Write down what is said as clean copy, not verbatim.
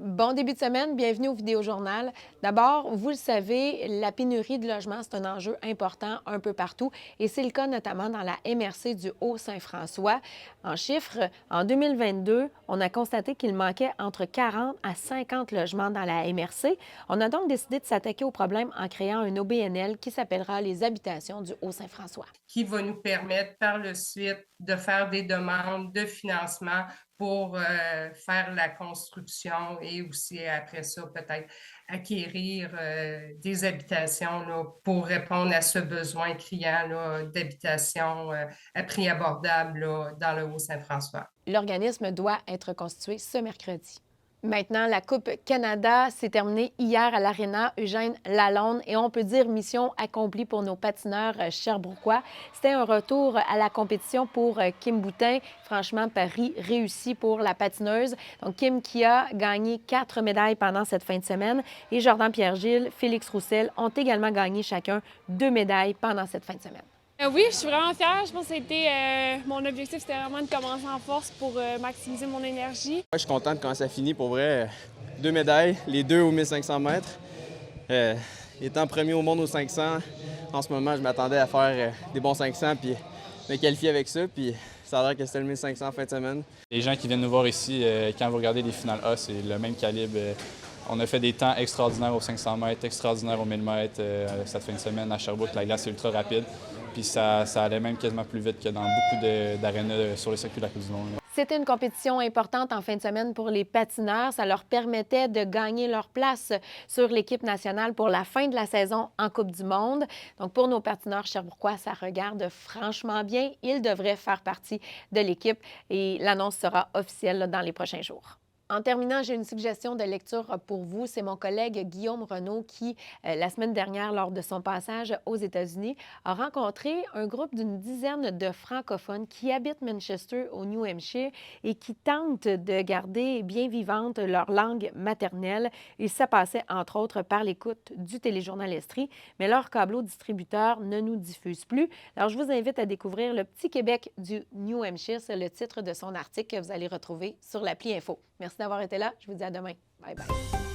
Bon début de semaine, bienvenue au Vidéojournal. D'abord, vous le savez, la pénurie de logements, c'est un enjeu important un peu partout et c'est le cas notamment dans la MRC du Haut-Saint-François. En chiffres, en 2022, on a constaté qu'il manquait entre 40 à 50 logements dans la MRC. On a donc décidé de s'attaquer au problème en créant un OBNL qui s'appellera les Habitations du Haut-Saint-François. Qui va nous permettre par la suite de faire des demandes de financement pour faire la construction et aussi après ça peut-être acquérir des habitations là, pour répondre à ce besoin criant d'habitation à prix abordable là, dans le Haut-Saint-François. L'organisme doit être constitué ce mercredi. Maintenant, la Coupe Canada s'est terminée hier à l'Arena Eugène Lalonde et on peut dire mission accomplie pour nos patineurs sherbrookois. C'était un retour à la compétition pour Kim Boutin. Franchement, pari réussi pour la patineuse. Donc, Kim qui a gagné 4 médailles pendant cette fin de semaine et Jordan Pierre-Gilles, Félix Roussel ont également gagné chacun 2 médailles pendant cette fin de semaine. Oui, je suis vraiment fière. Je pense que c'était mon objectif, c'était vraiment de commencer en force pour maximiser mon énergie. Je suis content de comment ça finit pour vrai. 2 médailles, les 2 au 1500 mètres. Étant premier au monde aux 500, en ce moment, je m'attendais à faire des bons 500 puis me qualifier avec ça. Puis ça a l'air que c'était le 1500 en fin de semaine. Les gens qui viennent nous voir ici, quand vous regardez les finales A, c'est le même calibre. On a fait des temps extraordinaires aux 500 mètres, extraordinaires aux 1000 mètres cette fin de semaine à Sherbrooke. La glace est ultra rapide. Puis ça allait même quasiment plus vite que dans beaucoup d'arénas sur le circuit de la Coupe du monde. C'était une compétition importante en fin de semaine pour les patineurs. Ça leur permettait de gagner leur place sur l'équipe nationale pour la fin de la saison en Coupe du monde. Donc, pour nos patineurs sherbrookois, ça regarde franchement bien. Ils devraient faire partie de l'équipe et l'annonce sera officielle là, dans les prochains jours. En terminant, j'ai une suggestion de lecture pour vous. C'est mon collègue Guillaume Renaud qui, la semaine dernière, lors de son passage aux États-Unis, a rencontré un groupe d'une dizaine de francophones qui habitent Manchester, au New Hampshire, et qui tentent de garder bien vivante leur langue maternelle. Et ça passait, entre autres, par l'écoute du téléjournal Estrie, mais leur câbleau distributeur ne nous diffuse plus. Alors, je vous invite à découvrir Le Petit Québec du New Hampshire. C'est le titre de son article que vous allez retrouver sur l'appli Info. Merci d'avoir été là. Je vous dis à demain. Bye bye.